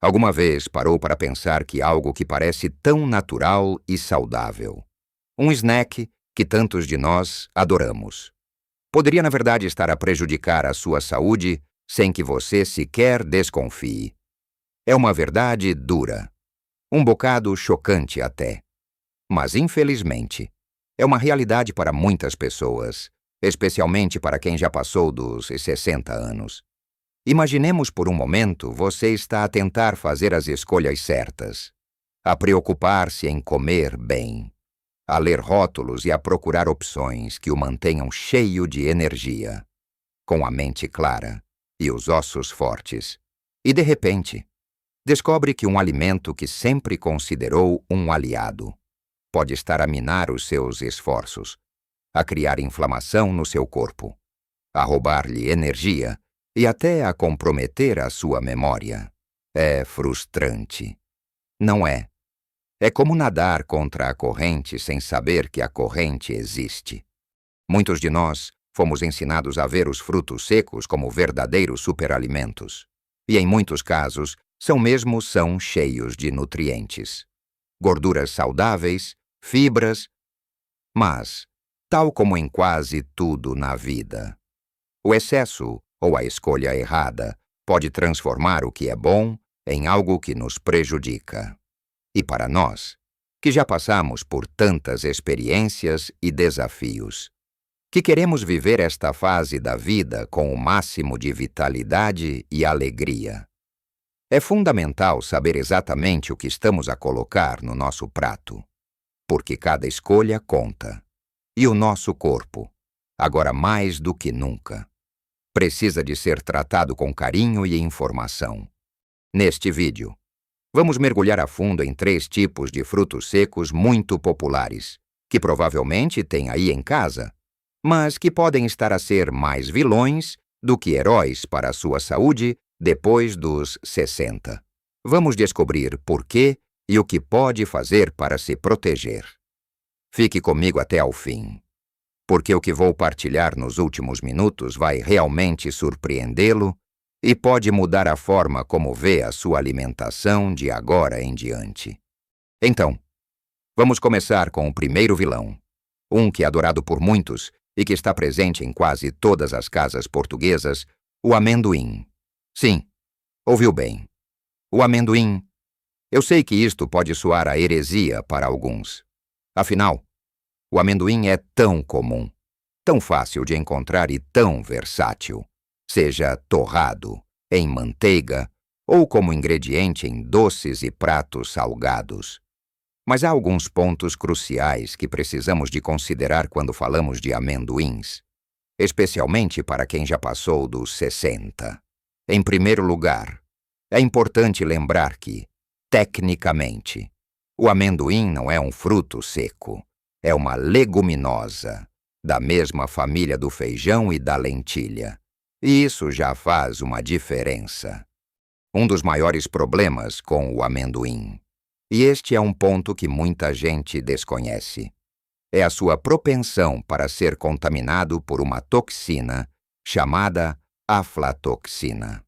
Alguma vez parou para pensar que algo que parece tão natural e saudável, um snack que tantos de nós adoramos, poderia na verdade estar a prejudicar a sua saúde sem que você sequer desconfie? É uma verdade dura, um bocado chocante até. Mas infelizmente, é uma realidade para muitas pessoas, especialmente para quem já passou dos 60 anos. Imaginemos por um momento você está a tentar fazer as escolhas certas, a preocupar-se em comer bem, a ler rótulos e a procurar opções que o mantenham cheio de energia, com a mente clara e os ossos fortes. E de repente, descobre que um alimento que sempre considerou um aliado pode estar a minar os seus esforços, a criar inflamação no seu corpo, a roubar-lhe energia e até a comprometer a sua memória. É frustrante. Não é? É como nadar contra a corrente sem saber que a corrente existe. Muitos de nós fomos ensinados a ver os frutos secos como verdadeiros superalimentos. E em muitos casos, são cheios de nutrientes, gorduras saudáveis, fibras, mas, tal como em quase tudo na vida, o excesso ou a escolha errada pode transformar o que é bom em algo que nos prejudica. E para nós, que já passamos por tantas experiências e desafios, que queremos viver esta fase da vida com o máximo de vitalidade e alegria, é fundamental saber exatamente o que estamos a colocar no nosso prato, porque cada escolha conta. E o nosso corpo, agora mais do que nunca, precisa de ser tratado com carinho e informação. Neste vídeo, vamos mergulhar a fundo em 3 tipos de frutos secos muito populares, que provavelmente tem aí em casa, mas que podem estar a ser mais vilões do que heróis para a sua saúde depois dos 60. Vamos descobrir por quê e o que pode fazer para se proteger. Fique comigo até ao fim, porque o que vou partilhar nos últimos minutos vai realmente surpreendê-lo e pode mudar a forma como vê a sua alimentação de agora em diante. Então, vamos começar com o primeiro vilão, um que é adorado por muitos e que está presente em quase todas as casas portuguesas, o amendoim. Sim, ouviu bem. O amendoim. Eu sei que isto pode soar a heresia para alguns. Afinal, o amendoim é tão comum, tão fácil de encontrar e tão versátil, seja torrado, em manteiga ou como ingrediente em doces e pratos salgados. Mas há alguns pontos cruciais que precisamos de considerar quando falamos de amendoins, especialmente para quem já passou dos 60. Em primeiro lugar, é importante lembrar que, tecnicamente, o amendoim não é um fruto seco, é uma leguminosa, da mesma família do feijão e da lentilha. E isso já faz uma diferença. Um dos maiores problemas com o amendoim, e este é um ponto que muita gente desconhece, é a sua propensão para ser contaminado por uma toxina chamada aflatoxina.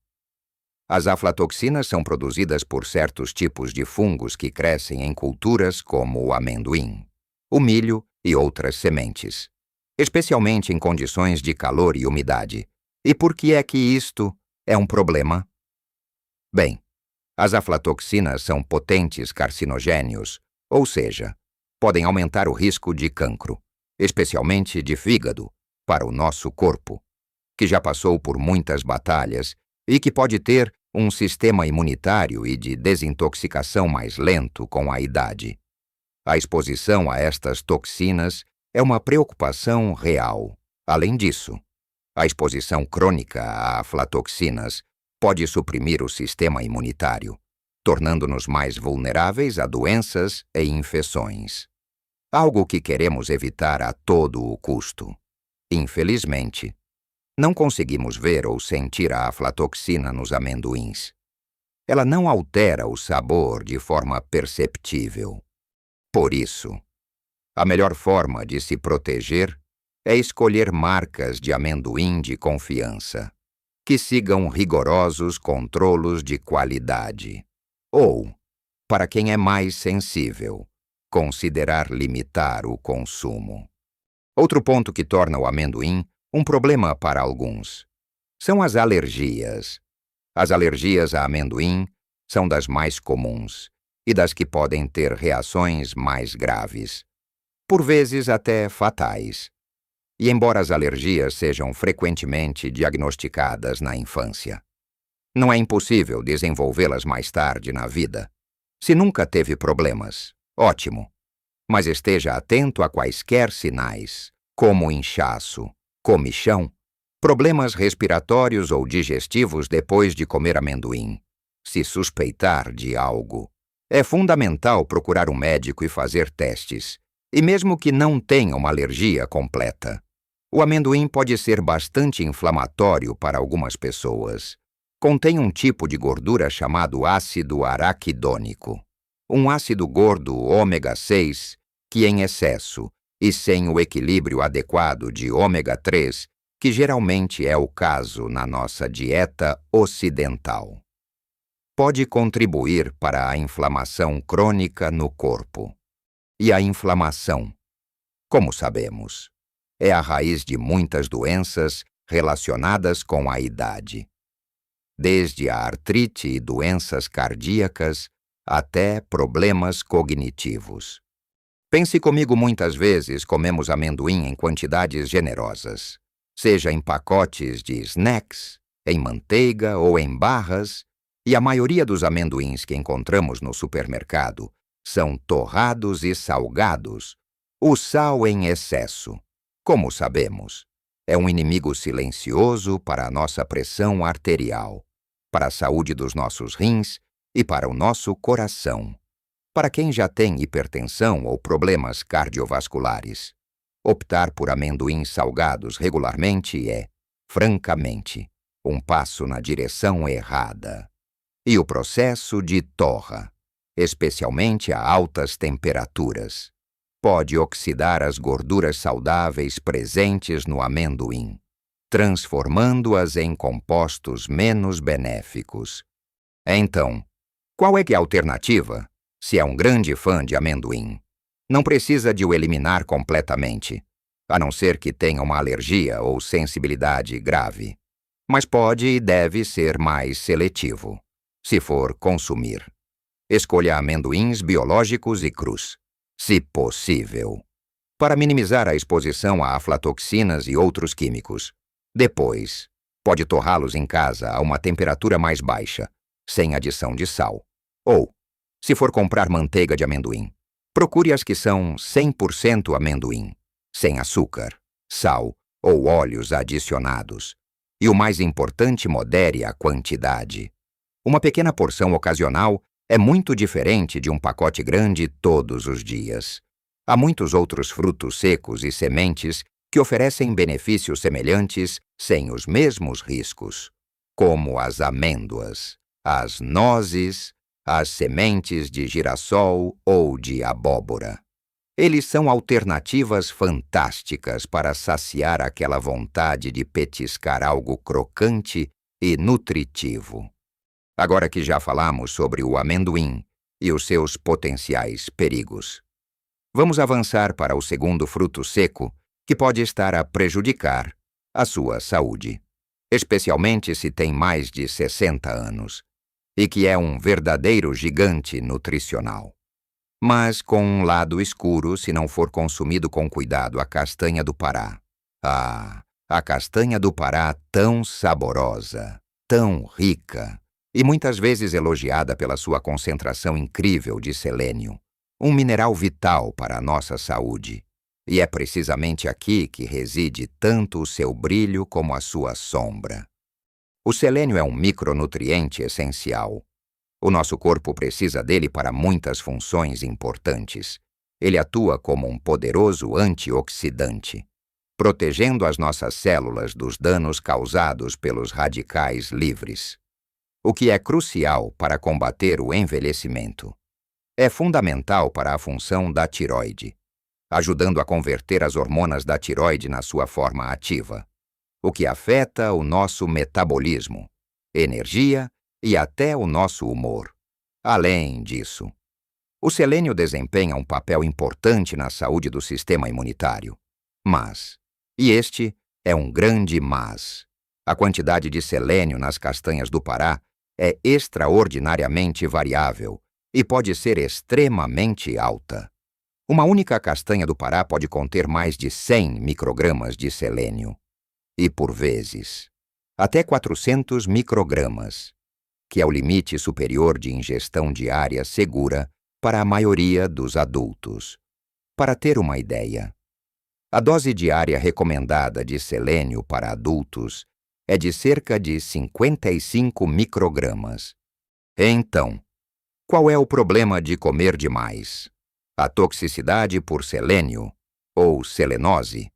As aflatoxinas são produzidas por certos tipos de fungos que crescem em culturas como o amendoim, o milho e outras sementes, especialmente em condições de calor e umidade. E por que é que isto é um problema? Bem, as aflatoxinas são potentes carcinogênios, ou seja, podem aumentar o risco de cancro, especialmente de fígado, para o nosso corpo, que já passou por muitas batalhas e que pode ter um sistema imunitário e de desintoxicação mais lento com a idade. A exposição a estas toxinas é uma preocupação real. Além disso, a exposição crônica a aflatoxinas pode suprimir o sistema imunitário, tornando-nos mais vulneráveis a doenças e infecções. Algo que queremos evitar a todo o custo. Infelizmente, não conseguimos ver ou sentir a aflatoxina nos amendoins. Ela não altera o sabor de forma perceptível. Por isso, a melhor forma de se proteger é escolher marcas de amendoim de confiança, que sigam rigorosos controlos de qualidade. Ou, para quem é mais sensível, considerar limitar o consumo. Outro ponto que torna o amendoim um problema para alguns são as alergias. As alergias a amendoim são das mais comuns e das que podem ter reações mais graves, por vezes até fatais. E embora as alergias sejam frequentemente diagnosticadas na infância, não é impossível desenvolvê-las mais tarde na vida. Se nunca teve problemas, ótimo, mas esteja atento a quaisquer sinais, como inchaço, comichão, problemas respiratórios ou digestivos depois de comer amendoim. Se suspeitar de algo, é fundamental procurar um médico e fazer testes, e mesmo que não tenha uma alergia completa. O amendoim pode ser bastante inflamatório para algumas pessoas. Contém um tipo de gordura chamado ácido araquidônico, um ácido gordo ômega 6 que em excesso e sem o equilíbrio adequado de ômega 3, que geralmente é o caso na nossa dieta ocidental, pode contribuir para a inflamação crônica no corpo. E a inflamação, como sabemos, é a raiz de muitas doenças relacionadas com a idade, desde a artrite e doenças cardíacas até problemas cognitivos. Pense comigo, muitas vezes comemos amendoim em quantidades generosas, seja em pacotes de snacks, em manteiga ou em barras, e a maioria dos amendoins que encontramos no supermercado são torrados e salgados. O sal em excesso, como sabemos, é um inimigo silencioso para a nossa pressão arterial, para a saúde dos nossos rins e para o nosso coração. Para quem já tem hipertensão ou problemas cardiovasculares, optar por amendoins salgados regularmente é, francamente, um passo na direção errada. E o processo de torra, especialmente a altas temperaturas, pode oxidar as gorduras saudáveis presentes no amendoim, transformando-as em compostos menos benéficos. Então, qual é que é a alternativa? Se é um grande fã de amendoim, não precisa de o eliminar completamente, a não ser que tenha uma alergia ou sensibilidade grave. Mas pode e deve ser mais seletivo, se for consumir. Escolha amendoins biológicos e crus, se possível, para minimizar a exposição a aflatoxinas e outros químicos. Depois, pode torrá-los em casa a uma temperatura mais baixa, sem adição de sal. Ou, se for comprar manteiga de amendoim, procure as que são 100% amendoim, sem açúcar, sal ou óleos adicionados. E o mais importante, modere a quantidade. Uma pequena porção ocasional é muito diferente de um pacote grande todos os dias. Há muitos outros frutos secos e sementes que oferecem benefícios semelhantes sem os mesmos riscos, como as amêndoas, as nozes, as sementes de girassol ou de abóbora. Eles são alternativas fantásticas para saciar aquela vontade de petiscar algo crocante e nutritivo. Agora que já falamos sobre o amendoim e os seus potenciais perigos, vamos avançar para o segundo fruto seco que pode estar a prejudicar a sua saúde, especialmente se tem mais de 60 anos, e que é um verdadeiro gigante nutricional. Mas com um lado escuro se não for consumido com cuidado: a castanha do Pará. Ah, a castanha do Pará, tão saborosa, tão rica, e muitas vezes elogiada pela sua concentração incrível de selênio, um mineral vital para a nossa saúde. E é precisamente aqui que reside tanto o seu brilho como a sua sombra. O selênio é um micronutriente essencial. O nosso corpo precisa dele para muitas funções importantes. Ele atua como um poderoso antioxidante, protegendo as nossas células dos danos causados pelos radicais livres, o que é crucial para combater o envelhecimento. É fundamental para a função da tireoide, ajudando a converter as hormonas da tireoide na sua forma ativa, o que afeta o nosso metabolismo, energia e até o nosso humor. Além disso, o selênio desempenha um papel importante na saúde do sistema imunitário. Mas, e este é um grande mas, a quantidade de selênio nas castanhas do Pará é extraordinariamente variável e pode ser extremamente alta. Uma única castanha do Pará pode conter mais de 100 microgramas de selênio. E, por vezes, até 400 microgramas, que é o limite superior de ingestão diária segura para a maioria dos adultos. Para ter uma ideia, a dose diária recomendada de selênio para adultos é de cerca de 55 microgramas. Então, qual é o problema de comer demais? A toxicidade por selênio, ou selenose,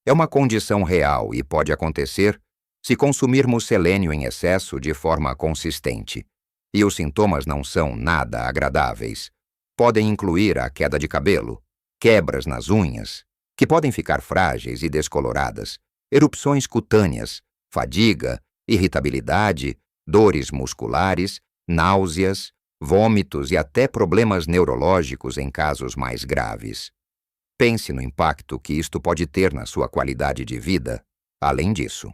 é uma condição real e pode acontecer se consumirmos selênio em excesso de forma consistente. E os sintomas não são nada agradáveis. Podem incluir a queda de cabelo, quebras nas unhas, que podem ficar frágeis e descoloradas, erupções cutâneas, fadiga, irritabilidade, dores musculares, náuseas, vômitos e até problemas neurológicos em casos mais graves. Pense no impacto que isto pode ter na sua qualidade de vida. Além disso,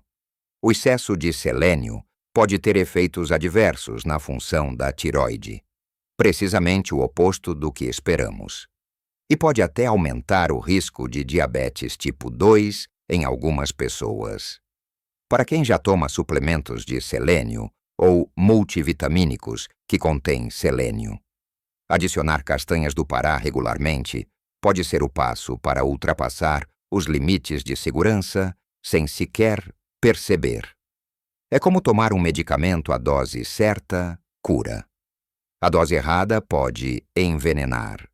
o excesso de selênio pode ter efeitos adversos na função da tireoide, precisamente o oposto do que esperamos. E pode até aumentar o risco de diabetes tipo 2 em algumas pessoas. Para quem já toma suplementos de selênio ou multivitamínicos que contêm selênio, adicionar castanhas do Pará regularmente pode ser o passo para ultrapassar os limites de segurança sem sequer perceber. É como tomar um medicamento à dose certa, cura. A dose errada pode envenenar.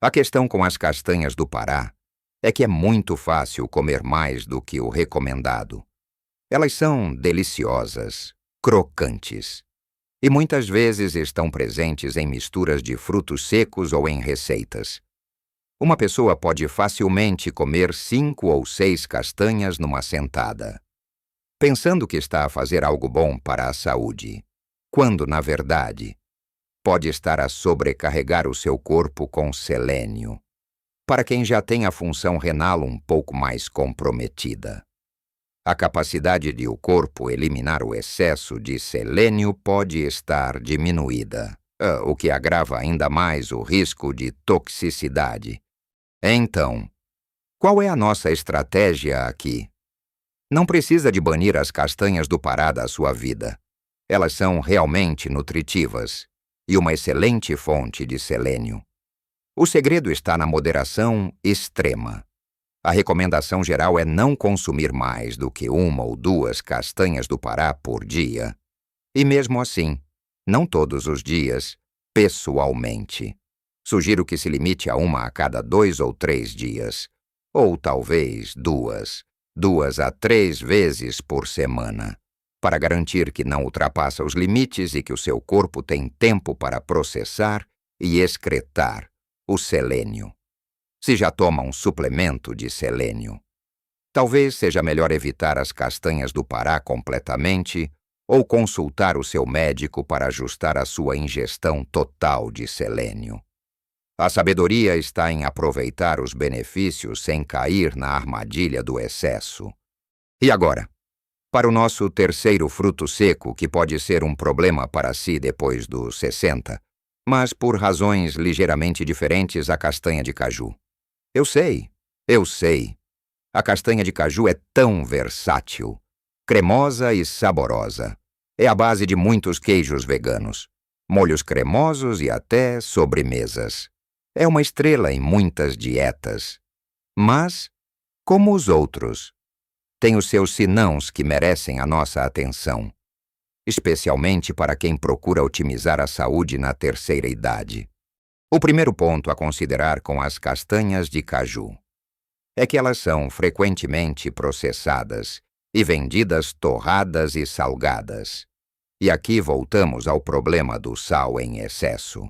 A questão com as castanhas do Pará é que é muito fácil comer mais do que o recomendado. Elas são deliciosas, crocantes, e muitas vezes estão presentes em misturas de frutos secos ou em receitas. Uma pessoa pode facilmente comer 5 ou 6 castanhas numa sentada, pensando que está a fazer algo bom para a saúde, quando, na verdade, pode estar a sobrecarregar o seu corpo com selênio, para quem já tem a função renal um pouco mais comprometida. A capacidade de o corpo eliminar o excesso de selênio pode estar diminuída, o que agrava ainda mais o risco de toxicidade. Então, qual é a nossa estratégia aqui? Não precisa de banir as castanhas do Pará da sua vida. Elas são realmente nutritivas e uma excelente fonte de selênio. O segredo está na moderação extrema. A recomendação geral é não consumir mais do que 1 ou 2 castanhas do Pará por dia. E mesmo assim, não todos os dias, pessoalmente. Sugiro que se limite a 1 a cada 2 ou 3 dias, ou talvez 2 a 3 vezes por semana, para garantir que não ultrapassa os limites e que o seu corpo tem tempo para processar e excretar o selênio. Se já toma um suplemento de selênio, talvez seja melhor evitar as castanhas do Pará completamente ou consultar o seu médico para ajustar a sua ingestão total de selênio. A sabedoria está em aproveitar os benefícios sem cair na armadilha do excesso. E agora, para o nosso terceiro fruto seco, que pode ser um problema para si depois dos 60, mas por razões ligeiramente diferentes, a castanha de caju. Eu sei. A castanha de caju é tão versátil, cremosa e saborosa. É a base de muitos queijos veganos, molhos cremosos e até sobremesas. É uma estrela em muitas dietas. Mas, como os outros, tem os seus senãos que merecem a nossa atenção, especialmente para quem procura otimizar a saúde na terceira idade. O primeiro ponto a considerar com as castanhas de caju é que elas são frequentemente processadas e vendidas torradas e salgadas. E aqui voltamos ao problema do sal em excesso,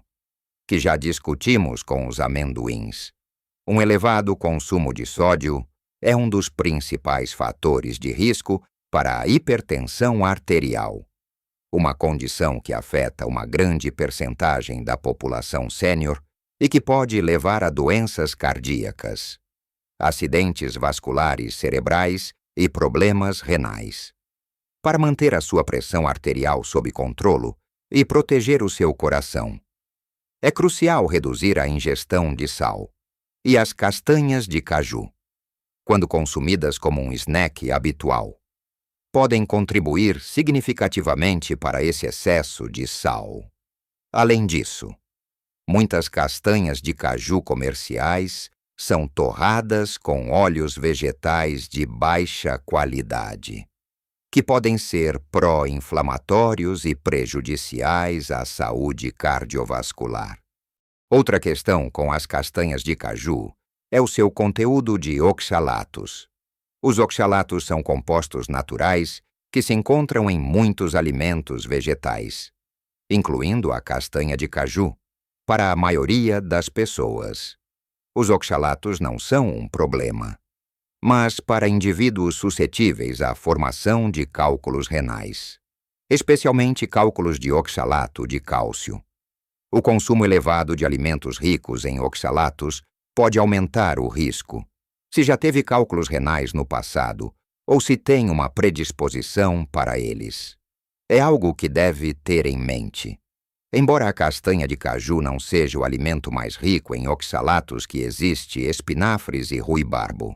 que já discutimos com os amendoins. Um elevado consumo de sódio é um dos principais fatores de risco para a hipertensão arterial. uma condição que afeta uma grande percentagem da população sênior e que pode levar a doenças cardíacas, acidentes vasculares cerebrais e problemas renais. Para manter a sua pressão arterial sob controle e proteger o seu coração, é crucial reduzir a ingestão de sal e as castanhas de caju, quando consumidas como um snack habitual, podem contribuir significativamente para esse excesso de sal. Além disso, muitas castanhas de caju comerciais são torradas com óleos vegetais de baixa qualidade, que podem ser pró-inflamatórios e prejudiciais à saúde cardiovascular. Outra questão com as castanhas de caju é o seu conteúdo de oxalatos. Os oxalatos são compostos naturais que se encontram em muitos alimentos vegetais, incluindo a castanha de caju, para a maioria das pessoas. Os oxalatos não são um problema, mas para indivíduos suscetíveis à formação de cálculos renais, especialmente cálculos de oxalato de cálcio. O consumo elevado de alimentos ricos em oxalatos pode aumentar o risco, se já teve cálculos renais no passado ou se tem uma predisposição para eles. É algo que deve ter em mente. Embora a castanha de caju não seja o alimento mais rico em oxalatos que existe espinafres e ruibarbo,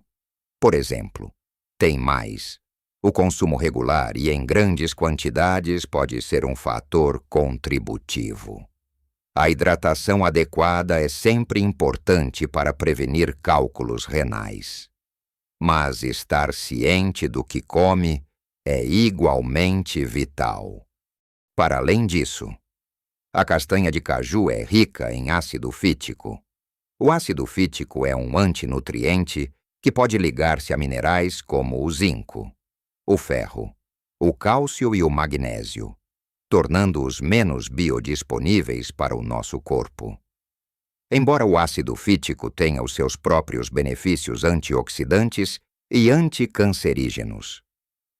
por exemplo, tem mais. O consumo regular e em grandes quantidades pode ser um fator contributivo. A hidratação adequada é sempre importante para prevenir cálculos renais. Mas estar ciente do que come é igualmente vital. Para além disso, a castanha de caju é rica em ácido fítico. O ácido fítico é um antinutriente que pode ligar-se a minerais como o zinco, o ferro, o cálcio e o magnésio, tornando-os menos biodisponíveis para o nosso corpo. Embora o ácido fítico tenha os seus próprios benefícios antioxidantes e anticancerígenos,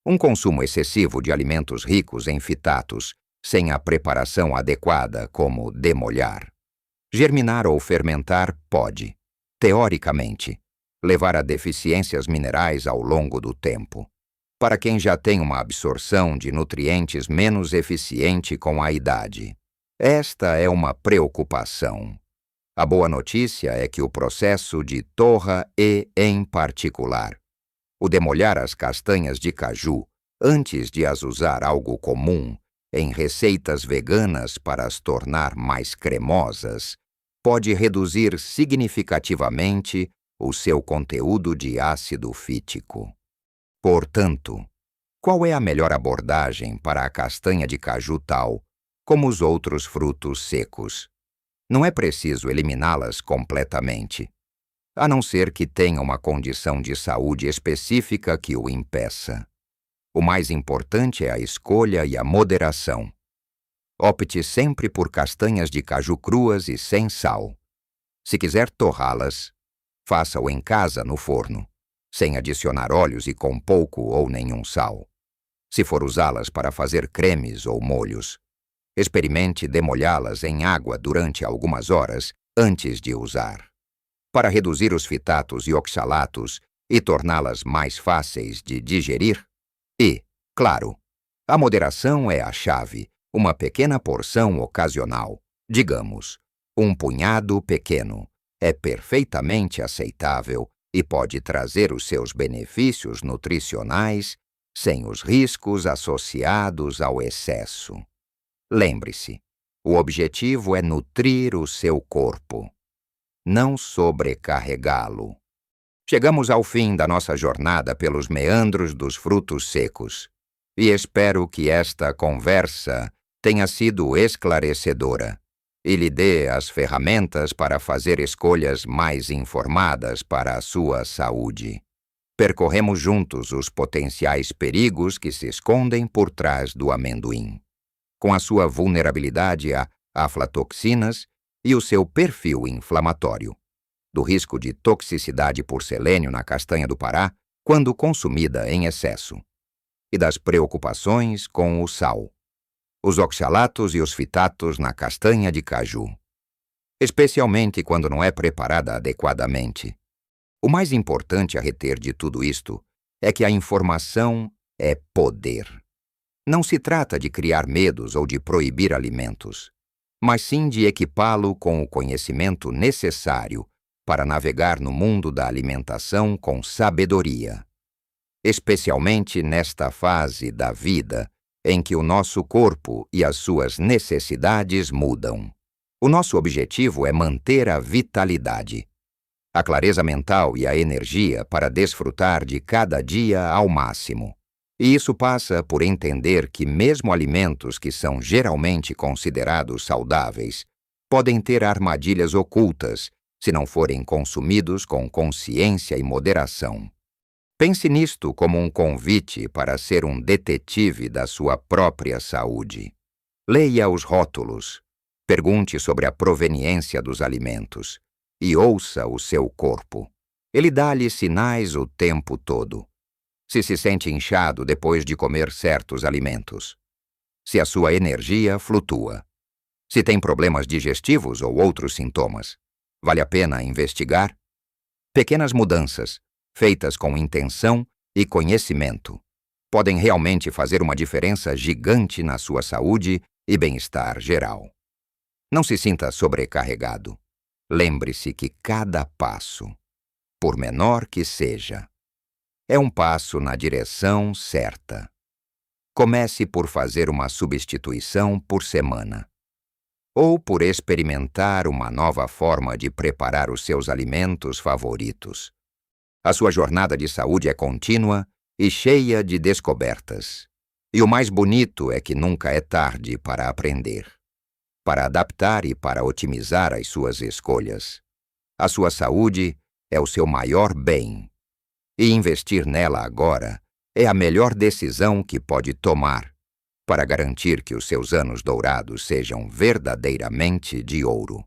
um consumo excessivo de alimentos ricos em fitatos, sem a preparação adequada, como demolhar, germinar ou fermentar, pode, teoricamente, levar a deficiências minerais ao longo do tempo, para quem já tem uma absorção de nutrientes menos eficiente com a idade. Esta é uma preocupação. A boa notícia é que o processo de torra e, em particular, o demolhar as castanhas de caju antes de as usar algo comum em receitas veganas para as tornar mais cremosas, pode reduzir significativamente o seu conteúdo de ácido fítico. Portanto, qual é a melhor abordagem para a castanha de caju tal como os outros frutos secos? Não é preciso eliminá-las completamente, a não ser que tenha uma condição de saúde específica que o impeça. O mais importante é a escolha e a moderação. Opte sempre por castanhas de caju cruas e sem sal. Se quiser torrá-las, faça-o em casa no forno, sem adicionar óleos e com pouco ou nenhum sal. Se for usá-las para fazer cremes ou molhos, experimente demolhá-las em água durante algumas horas antes de usar, para reduzir os fitatos e oxalatos e torná-las mais fáceis de digerir. E, claro, a moderação é a chave, uma pequena porção ocasional, digamos, um punhado pequeno, é perfeitamente aceitável e pode trazer os seus benefícios nutricionais sem os riscos associados ao excesso. Lembre-se, o objetivo é nutrir o seu corpo, não sobrecarregá-lo. Chegamos ao fim da nossa jornada pelos meandros dos frutos secos, e espero que esta conversa tenha sido esclarecedora e lhe dê as ferramentas para fazer escolhas mais informadas para a sua saúde. Percorremos juntos os potenciais perigos que se escondem por trás do amendoim, com a sua vulnerabilidade a aflatoxinas e o seu perfil inflamatório, do risco de toxicidade por selênio na castanha do Pará quando consumida em excesso, e das preocupações com o sal. os oxalatos e os fitatos na castanha de caju, especialmente quando não é preparada adequadamente. O mais importante a reter de tudo isto é que a informação é poder. Não se trata de criar medos ou de proibir alimentos, mas sim de equipá-lo com o conhecimento necessário para navegar no mundo da alimentação com sabedoria, especialmente nesta fase da vida em que o nosso corpo e as suas necessidades mudam. O nosso objetivo é manter a vitalidade, a clareza mental e a energia para desfrutar de cada dia ao máximo. E isso passa por entender que mesmo alimentos que são geralmente considerados saudáveis podem ter armadilhas ocultas se não forem consumidos com consciência e moderação. Pense nisto como um convite para ser um detetive da sua própria saúde. Leia os rótulos, pergunte sobre a proveniência dos alimentos e ouça o seu corpo. Ele dá-lhe sinais o tempo todo. Se sente inchado depois de comer certos alimentos. Se a sua energia flutua. Se tem problemas digestivos ou outros sintomas. Vale a pena investigar? Pequenas mudanças, feitas com intenção e conhecimento, podem realmente fazer uma diferença gigante na sua saúde e bem-estar geral. Não se sinta sobrecarregado. Lembre-se que cada passo, por menor que seja, é um passo na direção certa. Comece por fazer uma substituição por semana, ou por experimentar uma nova forma de preparar os seus alimentos favoritos. A sua jornada de saúde é contínua e cheia de descobertas. E o mais bonito é que nunca é tarde para aprender, para adaptar e para otimizar as suas escolhas. A sua saúde é o seu maior bem, e investir nela agora é a melhor decisão que pode tomar para garantir que os seus anos dourados sejam verdadeiramente de ouro.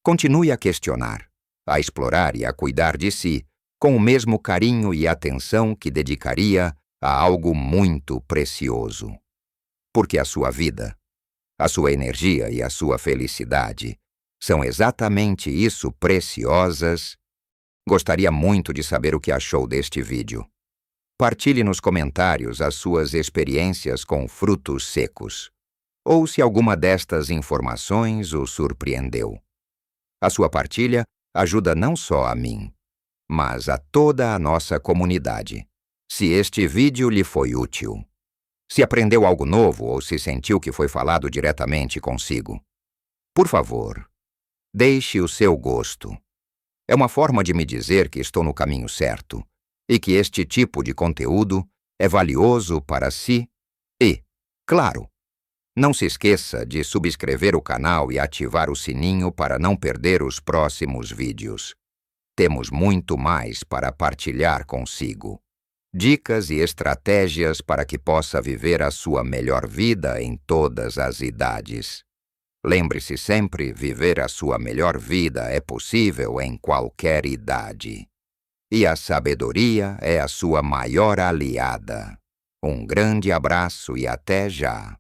Continue a questionar, a explorar e a cuidar de si com o mesmo carinho e atenção que dedicaria a algo muito precioso. Porque a sua vida, a sua energia e a sua felicidade são exatamente isso preciosas. Gostaria muito de saber o que achou deste vídeo. Partilhe nos comentários as suas experiências com frutos secos, ou se alguma destas informações o surpreendeu. A sua partilha ajuda não só a mim, mas a toda a nossa comunidade. Se este vídeo lhe foi útil, se aprendeu algo novo ou se sentiu que foi falado diretamente consigo, por favor, deixe o seu gosto. É uma forma de me dizer que estou no caminho certo e que este tipo de conteúdo é valioso para si e, claro, não se esqueça de subscrever o canal e ativar o sininho para não perder os próximos vídeos. Temos muito mais para partilhar consigo. Dicas e estratégias para que possa viver a sua melhor vida em todas as idades. Lembre-se sempre, viver a sua melhor vida é possível em qualquer idade. E a sabedoria é a sua maior aliada. Um grande abraço e até já!